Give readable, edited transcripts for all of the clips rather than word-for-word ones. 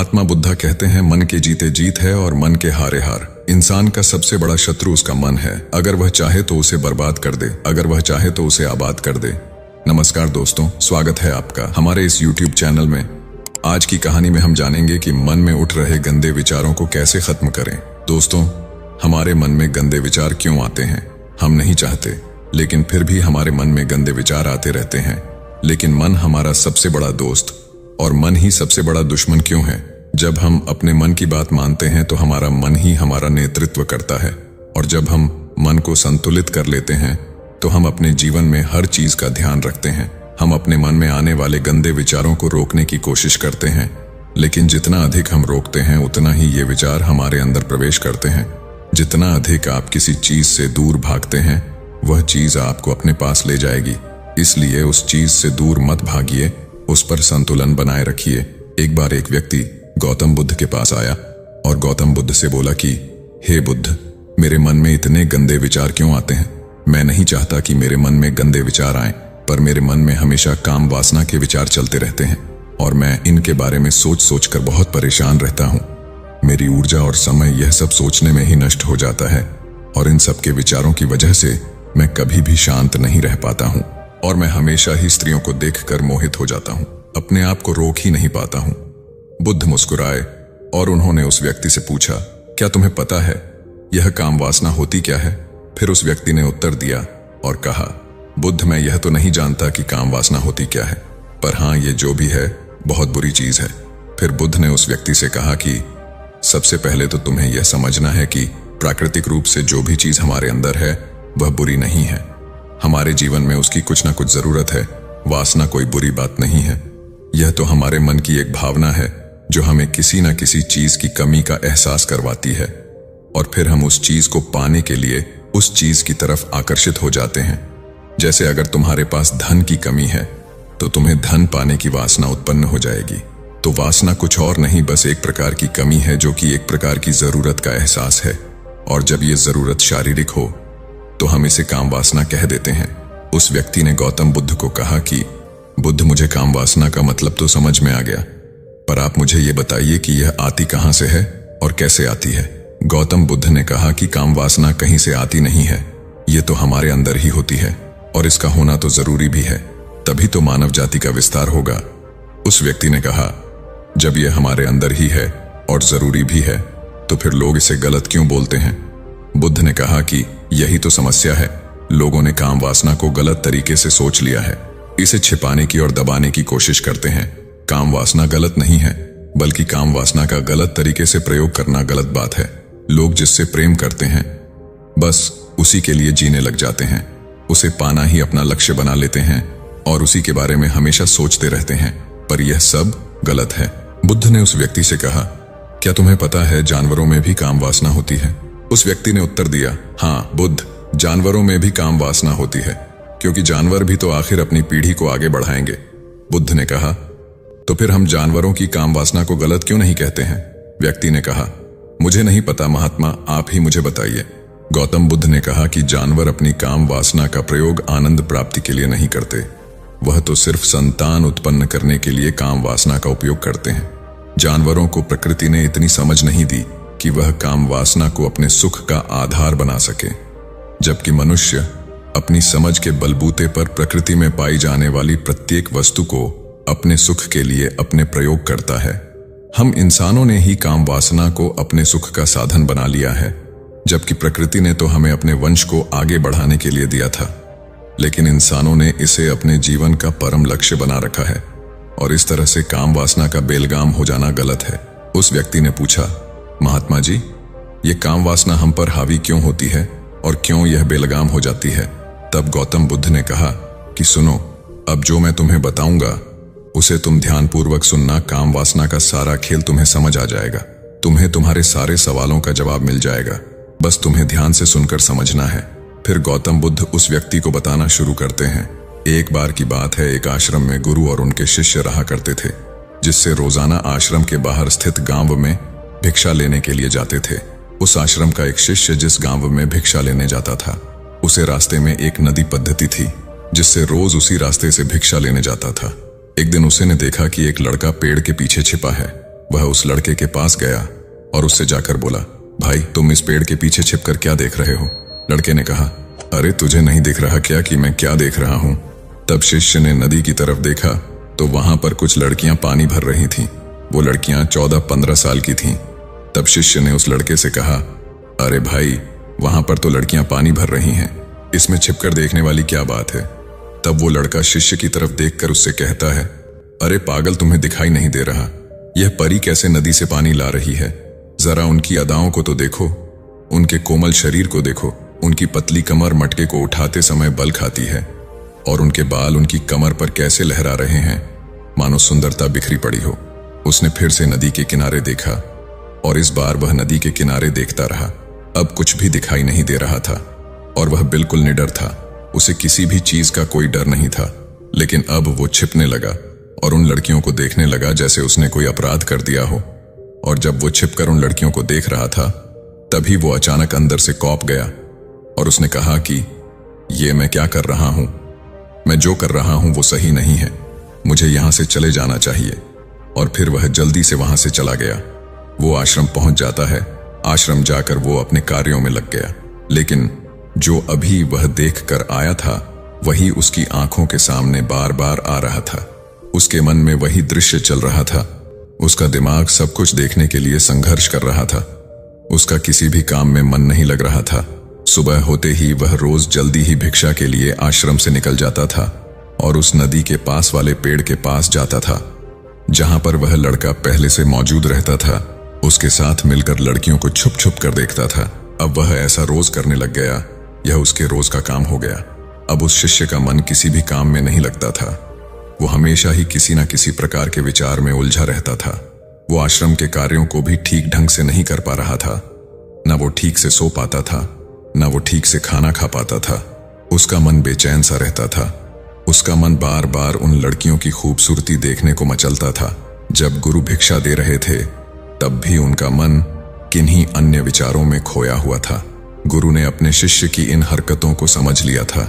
महात्मा बुद्धा कहते हैं, मन के जीते जीत है और मन के हारे हार। इंसान का सबसे बड़ा शत्रु उसका मन है। अगर वह चाहे तो उसे बर्बाद कर दे, अगर वह चाहे तो उसे आबाद कर दे। नमस्कार दोस्तों, स्वागत है आपका हमारे इस YouTube चैनल में। आज की कहानी में हम जानेंगे कि मन में उठ रहे गंदे विचारों को कैसे खत्म करें। दोस्तों, हमारे मन में गंदे विचार क्यों आते हैं? हम नहीं चाहते, लेकिन फिर भी हमारे मन में गंदे विचार आते रहते हैं। लेकिन मन हमारा सबसे बड़ा दोस्त और मन ही सबसे बड़ा दुश्मन क्यों है? जब हम अपने मन की बात मानते हैं तो हमारा मन ही हमारा नेतृत्व करता है, और जब हम मन को संतुलित कर लेते हैं तो हम अपने जीवन में हर चीज का ध्यान रखते हैं। हम अपने मन में आने वाले गंदे विचारों को रोकने की कोशिश करते हैं, लेकिन जितना अधिक हम रोकते हैं उतना ही ये विचार हमारे अंदर प्रवेश करते हैं। जितना अधिक आप किसी चीज से दूर भागते हैं, वह चीज आपको अपने पास ले जाएगी। इसलिए उस चीज से दूर मत भागिए, उस पर संतुलन बनाए रखिए। एक बार एक व्यक्ति गौतम बुद्ध के पास आया और गौतम बुद्ध से बोला कि हे बुद्ध, मेरे मन में इतने गंदे विचार क्यों आते हैं? मैं नहीं चाहता कि मेरे मन में गंदे विचार आएं, पर मेरे मन में हमेशा काम वासना के विचार चलते रहते हैं और मैं इनके बारे में सोच सोच कर बहुत परेशान रहता हूँ। मेरी ऊर्जा और समय यह सब सोचने में ही नष्ट हो जाता है, और इन सब के विचारों की वजह से मैं कभी भी शांत नहीं रह पाता हूँ, और मैं हमेशा ही स्त्रियों को देखकर मोहित हो जाता हूँ। अपने आप को रोक ही नहीं पाता हूँ। बुद्ध मुस्कुराए और उन्होंने उस व्यक्ति से पूछा, क्या तुम्हें पता है यह काम वासना होती क्या है? फिर उस व्यक्ति ने उत्तर दिया और कहा, बुद्ध, मैं यह तो नहीं जानता कि काम वासना होती क्या है, पर हाँ, ये जो भी है बहुत बुरी चीज है। फिर बुद्ध ने उस व्यक्ति से कहा कि सबसे पहले तो तुम्हें यह समझना है कि प्राकृतिक रूप से जो भी चीज हमारे अंदर है वह बुरी नहीं है। हमारे जीवन में उसकी कुछ ना कुछ जरूरत है। वासना कोई बुरी बात नहीं है। यह तो हमारे मन की एक भावना है जो हमें किसी न किसी चीज की कमी का एहसास करवाती है, और फिर हम उस चीज को पाने के लिए उस चीज की तरफ आकर्षित हो जाते हैं। जैसे अगर तुम्हारे पास धन की कमी है तो तुम्हें धन पाने की वासना उत्पन्न हो जाएगी। तो वासना कुछ और नहीं, बस एक प्रकार की कमी है जो कि एक प्रकार की जरूरत का एहसास है, और जब ये जरूरत शारीरिक हो तो हम इसे काम वासना कह देते हैं। उस व्यक्ति ने गौतम बुद्ध को कहा कि बुद्ध, मुझे काम वासना का मतलब तो समझ में आ गया, पर आप मुझे ये बताइए कि यह आती कहां से है और कैसे आती है? गौतम बुद्ध ने कहा कि काम वासना कहीं से आती नहीं है, ये तो हमारे अंदर ही होती है, और इसका होना तो जरूरी भी है, तभी तो मानव जाति का विस्तार होगा। उस व्यक्ति ने कहा, जब यह हमारे अंदर ही है और जरूरी भी है तो फिर लोग इसे गलत क्यों बोलते हैं? बुद्ध ने कहा कि यही तो समस्या है। लोगों ने काम वासना को गलत तरीके से सोच लिया है, इसे छिपाने की और दबाने की कोशिश करते हैं। काम वासना गलत नहीं है, बल्कि काम वासना का गलत तरीके से प्रयोग करना गलत बात है। लोग जिससे प्रेम करते हैं बस उसी के लिए जीने लग जाते हैं, उसे पाना ही अपना लक्ष्य बना लेते हैं और उसी के बारे में हमेशा सोचते रहते हैं, पर यह सब गलत है। बुद्ध ने उस व्यक्ति से कहा, क्या तुम्हें पता है जानवरों में भी काम वासना होती है? उस व्यक्ति ने उत्तर दिया, हाँ बुद्ध, जानवरों में भी काम वासना होती है, क्योंकि जानवर भी तो आखिर अपनी पीढ़ी को आगे बढ़ाएंगे। बुद्ध ने कहा, तो फिर हम जानवरों की काम वासना को गलत क्यों नहीं कहते हैं? व्यक्ति ने कहा, मुझे नहीं पता महात्मा, आप ही मुझे बताइए। गौतम बुद्ध ने कहा कि जानवर अपनी काम वासना का प्रयोग आनंद प्राप्ति के लिए नहीं करते, वह तो सिर्फ संतान उत्पन्न करने के लिए काम वासना का उपयोग करते हैं। जानवरों को प्रकृति ने इतनी समझ नहीं दी कि वह काम वासना को अपने सुख का आधार बना सके, जबकि मनुष्य अपनी समझ के बलबूते पर प्रकृति में पाई जाने वाली प्रत्येक वस्तु को अपने सुख के लिए अपने प्रयोग करता है। हम इंसानों ने ही काम वासना को अपने सुख का साधन बना लिया है, जबकि प्रकृति ने तो हमें अपने वंश को आगे बढ़ाने के लिए दिया था, लेकिन इंसानों ने इसे अपने जीवन का परम लक्ष्य बना रखा है, और इस तरह से काम वासना का बेलगाम हो जाना गलत है। उस व्यक्ति ने पूछा, महात्मा जी, ये काम वासना हम पर हावी क्यों होती है और क्यों यह बेलगाम हो जाती है? तब गौतम बुद्ध ने कहा कि सुनो, अब जो मैं तुम्हें बताऊंगा उसे तुम ध्यानपूर्वक सुनना। काम वासना का सारा खेल तुम्हें समझ आ जाएगा, तुम्हें तुम्हारे सारे सवालों का जवाब मिल जाएगा, बस तुम्हें ध्यान से सुनकर समझना है। फिर गौतम बुद्ध उस व्यक्ति को बताना शुरू करते हैं। एक बार की बात है, एक आश्रम में गुरु और उनके शिष्य रहा करते थे, जिससे रोजाना आश्रम के बाहर स्थित गांव में भिक्षा लेने के लिए जाते थे। उस आश्रम का एक शिष्य जिस गांव में भिक्षा लेने जाता था, उसे रास्ते में एक नदी पद्धति थी, जिससे रोज उसी रास्ते से भिक्षा लेने जाता था। एक दिन उसे ने देखा कि एक लड़का पेड़ के पीछे छिपा है। वह उस लड़के के पास गया और उससे जाकर बोला, भाई तुम इस पेड़ के पीछे छिपकर क्या देख रहे हो? लड़के ने कहा, अरे तुझे नहीं दिख रहा क्या कि मैं क्या देख रहा हूं? तब शिष्य ने नदी की तरफ देखा तो वहां पर कुछ लड़कियां पानी भर रही थीं। वो लड़कियां 14-15 साल की थीं। तब शिष्य ने उस लड़के से कहा, अरे भाई वहां पर तो लड़कियां पानी भर रही हैं, इसमें छिपकर देखने वाली क्या बात है? तब वो लड़का शिष्य की तरफ देखकर उससे कहता है, अरे पागल, तुम्हें दिखाई नहीं दे रहा? यह परी कैसे नदी से पानी ला रही है? जरा उनकी अदाओं को तो देखो, उनके कोमल शरीर को देखो, उनकी पतली कमर मटके को उठाते समय बल खाती है और उनके बाल उनकी कमर पर कैसे लहरा रहे हैं, मानो सुंदरता बिखरी पड़ी हो। उसने फिर से नदी के किनारे देखा और इस बार वह नदी के किनारे देखता रहा। अब कुछ भी दिखाई नहीं दे रहा था और वह बिल्कुल निडर था। उसे किसी भी चीज का कोई डर नहीं था। लेकिन अब वो छिपने लगा और उन लड़कियों को देखने लगा जैसे उसने कोई अपराध कर दिया हो। और जब वो छिपकर उन लड़कियों को देख रहा था तभी वो अचानक अंदर से कौंप गया और उसने कहा कि ये मैं क्या कर रहा हूं? मैं जो कर रहा हूं वो सही नहीं है, मुझे यहां से चले जाना चाहिए। और फिर वह जल्दी से वहां से चला गया। वो आश्रम पहुंच जाता है। आश्रम जाकर वो अपने कार्यों में लग गया। लेकिन जो अभी वह देख कर आया था वही उसकी आंखों के सामने बार बार आ रहा था। उसके मन में वही दृश्य चल रहा था। उसका दिमाग सब कुछ देखने के लिए संघर्ष कर रहा था। उसका किसी भी काम में मन नहीं लग रहा था। सुबह होते ही वह रोज जल्दी ही भिक्षा के लिए आश्रम से निकल जाता था और उस नदी के पास वाले पेड़ के पास जाता था जहां पर वह लड़का पहले से मौजूद रहता था। उसके साथ मिलकर लड़कियों को छुप छुप कर देखता था। अब वह ऐसा रोज करने लग गया। यह उसके रोज का काम हो गया। अब उस शिष्य का मन किसी भी काम में नहीं लगता था। वो हमेशा ही किसी न किसी प्रकार के विचार में उलझा रहता था। वो आश्रम के कार्यों को भी ठीक ढंग से नहीं कर पा रहा था। न वो ठीक से सो पाता था, न वो ठीक से खाना खा पाता था। उसका मन बेचैन सा रहता था। उसका मन बार बार उन लड़कियों की खूबसूरती देखने को मचलता था। जब गुरु भिक्षा दे रहे थे तब भी उनका मन किन्हीं अन्य विचारों में खोया हुआ था। गुरु ने अपने शिष्य की इन हरकतों को समझ लिया था।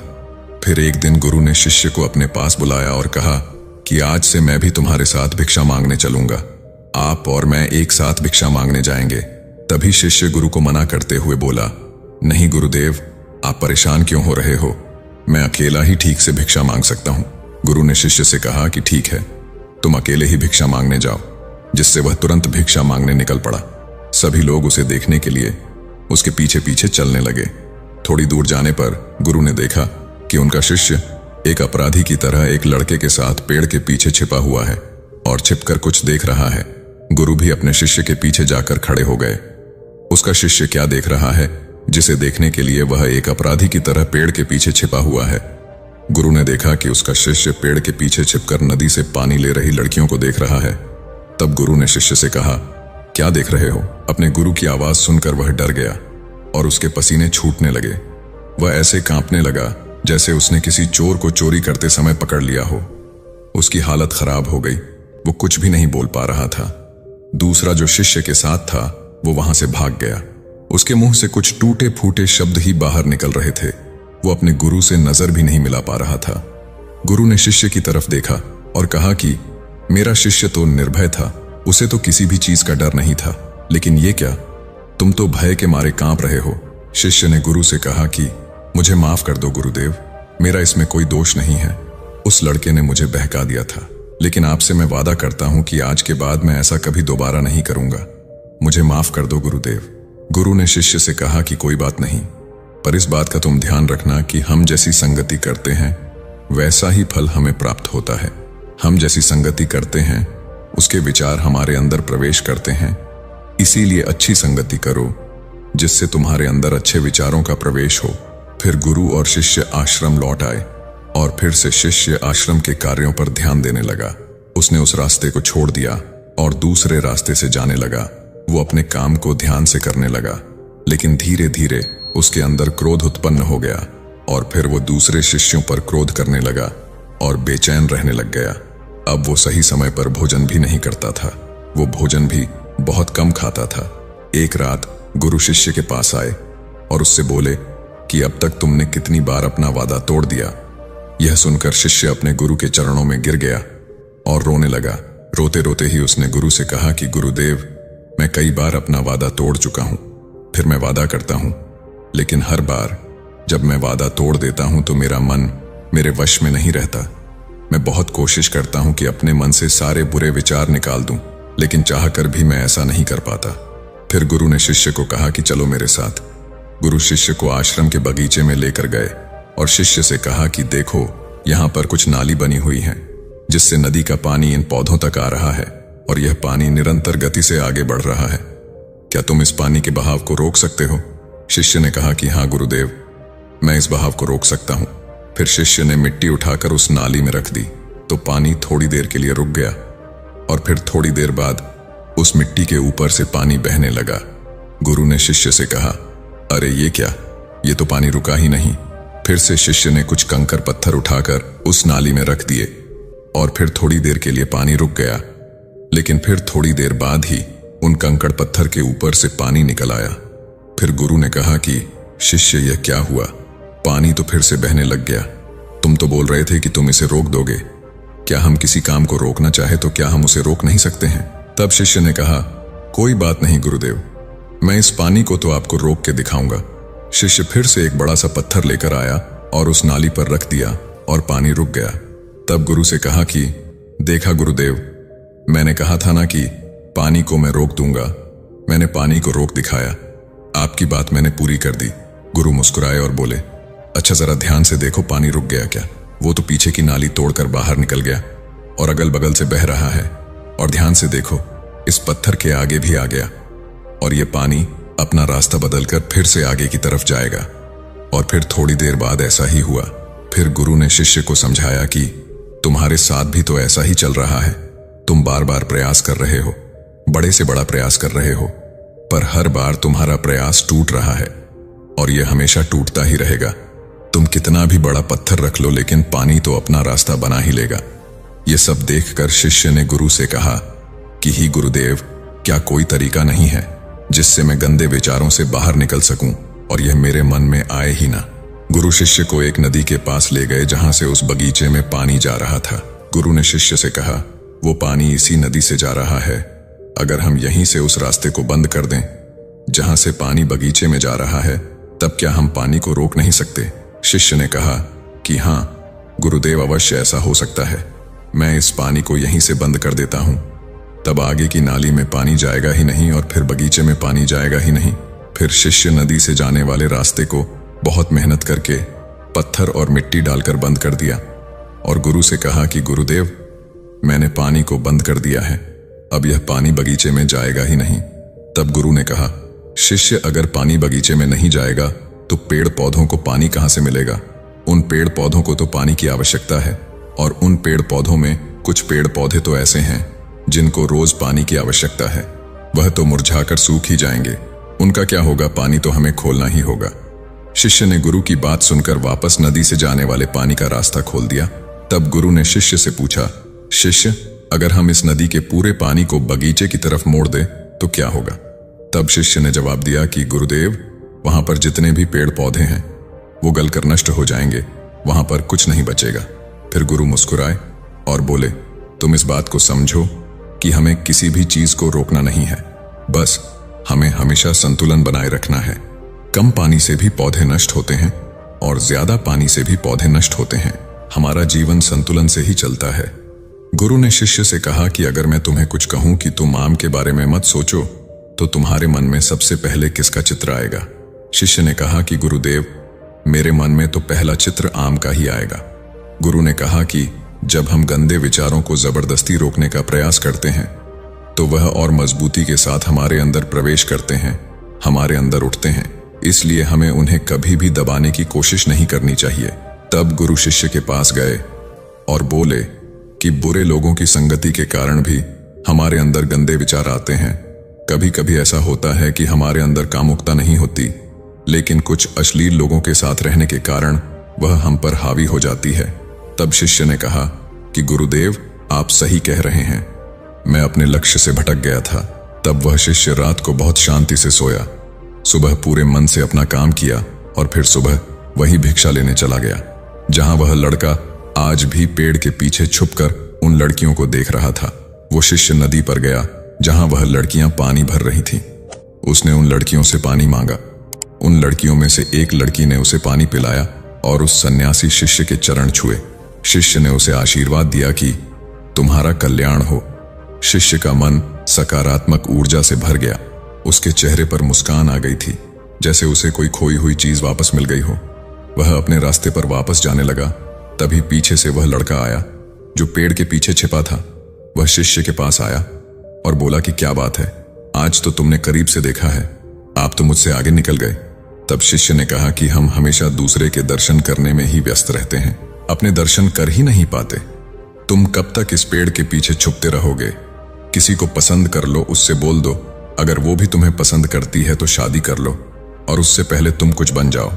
फिर एक दिन गुरु ने शिष्य को अपने पास बुलाया और कहा कि आज से मैं भी तुम्हारे साथ भिक्षा मांगने चलूंगा। आप और मैं एक साथ भिक्षा मांगने जाएंगे। तभी शिष्य गुरु को मना करते हुए बोला, नहीं गुरुदेव, आप परेशान क्यों हो रहे हो? मैं अकेला ही ठीक से भिक्षा मांग सकता हूं। गुरु ने शिष्य से कहा कि ठीक है, तुम अकेले ही भिक्षा मांगने जाओ। जिससे वह तुरंत भिक्षा मांगने निकल पड़ा। सभी लोग उसे देखने के लिए उसके पीछे पीछे चलने लगे। थोड़ी दूर जाने पर गुरु ने देखा कि उनका शिष्य एक अपराधी की तरह एक लड़के के साथ पेड़ के पीछे छिपा हुआ है और छिपकर कुछ देख रहा है। गुरु भी अपने शिष्य के पीछे जाकर खड़े हो गए। उसका शिष्य क्या देख रहा है जिसे देखने के लिए वह एक अपराधी की तरह पेड़ के पीछे छिपा हुआ है? गुरु ने देखा कि उसका शिष्य पेड़ के पीछे छिपकर नदी से पानी ले रही लड़कियों को देख रहा है। तब गुरु ने शिष्य से कहा, क्या देख रहे हो? अपने गुरु की आवाज सुनकर वह डर गया और उसके पसीने छूटने लगे। वह ऐसे कांपने लगा जैसे उसने किसी चोर को चोरी करते समय पकड़ लिया हो। उसकी हालत खराब हो गई। वो कुछ भी नहीं बोल पा रहा था। दूसरा जो शिष्य के साथ था वो वहां से भाग गया। उसके मुंह से कुछ टूटे फूटे शब्द ही बाहर निकल रहे थे। वो अपने गुरु से नजर भी नहीं मिला पा रहा था। गुरु ने शिष्य की तरफ देखा और कहा कि मेरा शिष्य तो निर्भय था, उसे तो किसी भी चीज का डर नहीं था, लेकिन ये क्या, तुम तो भय के मारे कांप रहे हो। शिष्य ने गुरु से कहा कि मुझे माफ कर दो गुरुदेव, मेरा इसमें कोई दोष नहीं है। उस लड़के ने मुझे बहका दिया था, लेकिन आपसे मैं वादा करता हूं कि आज के बाद मैं ऐसा कभी दोबारा नहीं करूंगा। मुझे माफ कर दो गुरुदेव। गुरु ने शिष्य से कहा कि कोई बात नहीं, पर इस बात का तुम ध्यान रखना कि हम जैसी संगति करते हैं वैसा ही फल हमें प्राप्त होता है। हम जैसी संगति करते हैं उसके विचार हमारे अंदर प्रवेश करते हैं। इसीलिए अच्छी संगति करो जिससे तुम्हारे अंदर अच्छे विचारों का प्रवेश हो। फिर गुरु और शिष्य आश्रम लौट आए और फिर से शिष्य आश्रम के कार्यों पर ध्यान देने लगा। उसने उस रास्ते को छोड़ दिया और दूसरे रास्ते से जाने लगा। वो अपने काम को ध्यान से करने लगा, लेकिन धीरे धीरे उसके अंदर क्रोध उत्पन्न हो गया और फिर वो दूसरे शिष्यों पर क्रोध करने लगा और बेचैन रहने लग गया। अब वो सही समय पर भोजन भी नहीं करता था। वो भोजन भी बहुत कम खाता था। एक रात गुरु शिष्य के पास आए और उससे बोले कि अब तक तुमने कितनी बार अपना वादा तोड़ दिया। यह सुनकर शिष्य अपने गुरु के चरणों में गिर गया और रोने लगा। रोते रोते ही उसने गुरु से कहा कि गुरुदेव, मैं कई बार अपना वादा तोड़ चुका हूं। फिर मैं वादा करता हूं, लेकिन हर बार जब मैं वादा तोड़ देता हूं तो मेरा मन मेरे वश में नहीं रहता। मैं बहुत कोशिश करता हूं कि अपने मन से सारे बुरे विचार निकाल दूं, लेकिन चाहकर भी मैं ऐसा नहीं कर पाता। फिर गुरु ने शिष्य को कहा कि चलो मेरे साथ। गुरु शिष्य को आश्रम के बगीचे में लेकर गए और शिष्य से कहा कि देखो, यहां पर कुछ नाली बनी हुई है जिससे नदी का पानी इन पौधों तक आ रहा है और यह पानी निरंतर गति से आगे बढ़ रहा है। क्या तुम इस पानी के बहाव को रोक सकते हो? शिष्य ने कहा कि हाँ गुरुदेव, मैं इस बहाव को रोक सकता हूं। फिर शिष्य ने मिट्टी उठाकर उस नाली में रख दी तो पानी थोड़ी देर के लिए रुक गया और फिर थोड़ी देर बाद उस मिट्टी के ऊपर से पानी बहने लगा। गुरु ने शिष्य से कहा, अरे ये क्या, ये तो पानी रुका ही नहीं। फिर से शिष्य ने कुछ कंकर पत्थर उठाकर उस नाली में रख दिए और फिर थोड़ी देर के लिए पानी रुक गया, लेकिन फिर थोड़ी देर बाद ही उन कंकड़ पत्थर के ऊपर से पानी निकल आया। फिर गुरु ने कहा कि शिष्य, यह क्या हुआ? पानी तो फिर से बहने लग गया। तुम तो बोल रहे थे कि तुम इसे रोक दोगे। क्या हम किसी काम को रोकना चाहे तो क्या हम उसे रोक नहीं सकते हैं? तब शिष्य ने कहा, कोई बात नहीं गुरुदेव, मैं इस पानी को तो आपको रोक के दिखाऊंगा। शिष्य फिर से एक बड़ा सा पत्थर लेकर आया और उस नाली पर रख दिया और पानी रुक गया। तब गुरु से कहा कि देखा गुरुदेव, मैंने कहा था ना कि पानी को मैं रोक दूंगा। मैंने पानी को रोक दिखाया। आपकी बात मैंने पूरी कर दी। गुरु मुस्कुराए और बोले, अच्छा जरा ध्यान से देखो, पानी रुक गया क्या? वो तो पीछे की नाली तोड़कर बाहर निकल गया और अगल बगल से बह रहा है। और ध्यान से देखो, इस पत्थर के आगे भी आ गया और ये पानी अपना रास्ता बदलकर फिर से आगे की तरफ जाएगा। और फिर थोड़ी देर बाद ऐसा ही हुआ। फिर गुरु ने शिष्य को समझाया कि तुम्हारे साथ भी तो ऐसा ही चल रहा है। तुम बार बार प्रयास कर रहे हो, बड़े से बड़ा प्रयास कर रहे हो, पर हर बार तुम्हारा प्रयास टूट रहा है और यह हमेशा टूटता ही रहेगा। तुम कितना भी बड़ा पत्थर रख लो, लेकिन पानी तो अपना रास्ता बना ही लेगा। यह सब देखकर शिष्य ने गुरु से कहा कि ही गुरुदेव, क्या कोई तरीका नहीं है जिससे मैं गंदे विचारों से बाहर निकल सकूं और यह मेरे मन में आए ही ना? गुरु शिष्य को एक नदी के पास ले गए जहां से उस बगीचे में पानी जा रहा था। गुरु ने शिष्य से कहा, वो पानी इसी नदी से जा रहा है। अगर हम यहीं से उस रास्ते को बंद कर दें जहां से पानी बगीचे में जा रहा है, तब क्या हम पानी को रोक नहीं सकते? शिष्य ने कहा कि हाँ गुरुदेव, अवश्य ऐसा हो सकता है। मैं इस पानी को यहीं से बंद कर देता हूं, तब आगे की नाली में पानी जाएगा ही नहीं और फिर बगीचे में पानी जाएगा ही नहीं। फिर शिष्य नदी से जाने वाले रास्ते को बहुत मेहनत करके पत्थर और मिट्टी डालकर बंद कर दिया और गुरु से कहा कि गुरुदेव, मैंने पानी को बंद कर दिया है, अब यह पानी बगीचे में जाएगा ही नहीं। तब गुरु ने कहा, शिष्य, अगर पानी बगीचे में नहीं जाएगा तो पेड़ पौधों को पानी कहां से मिलेगा? उन पेड़ पौधों को तो पानी की आवश्यकता है और उन पेड़ पौधों में कुछ पेड़ पौधे तो ऐसे हैं जिनको रोज पानी की आवश्यकता है। वह तो मुरझाकर सूख ही जाएंगे, उनका क्या होगा? पानी तो हमें खोलना ही होगा। शिष्य ने गुरु की बात सुनकर वापस नदी से जाने वाले पानी का रास्ता खोल दिया। तब गुरु ने शिष्य से पूछा, शिष्य, अगर हम इस नदी के पूरे पानी को बगीचे की तरफ मोड़ दें तो क्या होगा? तब शिष्य ने जवाब दिया कि गुरुदेव, वहां पर जितने भी पेड़ पौधे हैं वो गलकर नष्ट हो जाएंगे, वहां पर कुछ नहीं बचेगा। फिर गुरु मुस्कुराए और बोले, तुम इस बात को समझो कि हमें किसी भी चीज को रोकना नहीं है, बस हमें हमेशा संतुलन बनाए रखना है। कम पानी से भी पौधे नष्ट होते हैं और ज्यादा पानी से भी पौधे नष्ट होते हैं। हमारा जीवन संतुलन से ही चलता है। गुरु ने शिष्य से कहा कि अगर मैं तुम्हें कुछ कहूं कि तुम आम के बारे में मत सोचो, तो तुम्हारे मन में सबसे पहले किसका चित्र आएगा? शिष्य ने कहा कि गुरुदेव, मेरे मन में तो पहला चित्र आम का ही आएगा। गुरु ने कहा कि जब हम गंदे विचारों को जबरदस्ती रोकने का प्रयास करते हैं तो वह और मजबूती के साथ हमारे अंदर प्रवेश करते हैं, हमारे अंदर उठते हैं। इसलिए हमें उन्हें कभी भी दबाने की कोशिश नहीं करनी चाहिए। तब गुरु शिष्य के पास गए और बोले कि बुरे लोगों की संगति के कारण भी हमारे अंदर गंदे विचार आते हैं। कभी कभी ऐसा होता है कि हमारे अंदर कामुकता नहीं होती, लेकिन कुछ अश्लील लोगों के साथ रहने के कारण वह हम पर हावी हो जाती है। तब शिष्य ने कहा कि गुरुदेव, आप सही कह रहे हैं, मैं अपने लक्ष्य से भटक गया था। तब वह शिष्य रात को बहुत शांति से सोया, सुबह पूरे मन से अपना काम किया और फिर सुबह वही भिक्षा लेने चला गया जहां वह लड़का आज भी पेड़ के पीछे छुपकर उन लड़कियों को देख रहा था। वो शिष्य नदी पर गया जहां वह लड़कियां पानी भर रही थीं। उसने उन लड़कियों से पानी मांगा। उन लड़कियों में से एक लड़की ने उसे पानी पिलाया और उस सन्यासी शिष्य के चरण छुए। शिष्य ने उसे आशीर्वाद दिया कि तुम्हारा कल्याण हो। शिष्य का मन सकारात्मक ऊर्जा से भर गया। उसके चेहरे पर मुस्कान आ गई थी, जैसे उसे कोई खोई हुई चीज वापस मिल गई हो। वह अपने रास्ते पर वापस जाने लगा। तभी पीछे से वह लड़का आया जो पेड़ के पीछे छिपा था। वह शिष्य के पास आया और बोला कि क्या बात है, आज तो तुमने करीब से देखा है, आप तो मुझसे आगे निकल गए। तब शिष्य ने कहा कि हम हमेशा दूसरे के दर्शन करने में ही व्यस्त रहते हैं, अपने दर्शन कर ही नहीं पाते। तुम कब तक इस पेड़ के पीछे छुपते रहोगे? किसी को पसंद कर लो, उससे बोल दो, अगर वो भी तुम्हें पसंद करती है तो शादी कर लो, और उससे पहले तुम कुछ बन जाओ।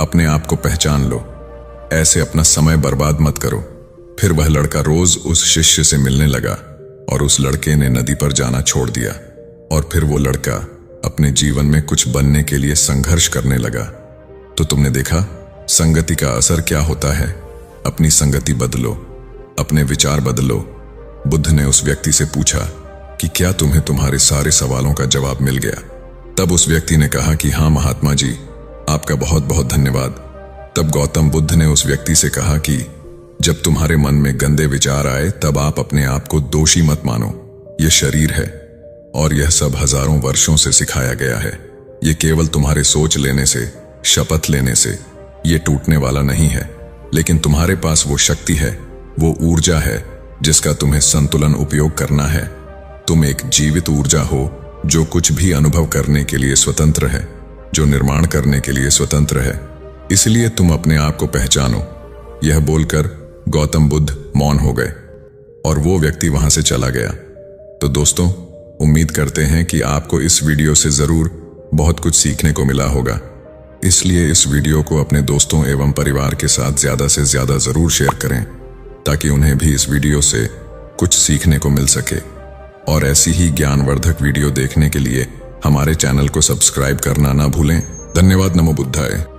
अपने आप को पहचान लो, ऐसे अपना समय बर्बाद मत करो। फिर वह लड़का रोज उस शिष्य से मिलने लगा और उस लड़के ने नदी पर जाना छोड़ दिया। और फिर वो लड़का अपने जीवन में कुछ बनने के लिए संघर्ष करने लगा। तो तुमने देखा संगति का असर क्या होता है। अपनी संगति बदलो, अपने विचार बदलो। बुद्ध ने उस व्यक्ति से पूछा कि क्या तुम्हें तुम्हारे सारे सवालों का जवाब मिल गया? तब उस व्यक्ति ने कहा कि हाँ महात्मा जी, आपका बहुत बहुत धन्यवाद। तब गौतम बुद्ध ने उस व्यक्ति से कहा कि जब तुम्हारे मन में गंदे विचार आए तब आप अपने आप को दोषी मत मानो। यह शरीर है और यह सब हजारों वर्षों से सिखाया गया है। यह केवल तुम्हारे सोच लेने से, शपथ लेने से यह टूटने वाला नहीं है, लेकिन तुम्हारे पास वो शक्ति है, वो ऊर्जा है जिसका तुम्हें संतुलन उपयोग करना है। तुम एक जीवित ऊर्जा हो जो कुछ भी अनुभव करने के लिए स्वतंत्र है, जो निर्माण करने के लिए स्वतंत्र है। इसलिए तुम अपने आप को पहचानो। यह बोलकर गौतम बुद्ध मौन हो गए और वो व्यक्ति वहां से चला गया। तो दोस्तों, उम्मीद करते हैं कि आपको इस वीडियो से जरूर बहुत कुछ सीखने को मिला होगा। इसलिए इस वीडियो को अपने दोस्तों एवं परिवार के साथ ज्यादा से ज्यादा जरूर शेयर करें, ताकि उन्हें भी इस वीडियो से कुछ सीखने को मिल सके। और ऐसी ही ज्ञानवर्धक वीडियो देखने के लिए हमारे चैनल को सब्सक्राइब करना ना भूलें। धन्यवाद। नमो बुद्धाय।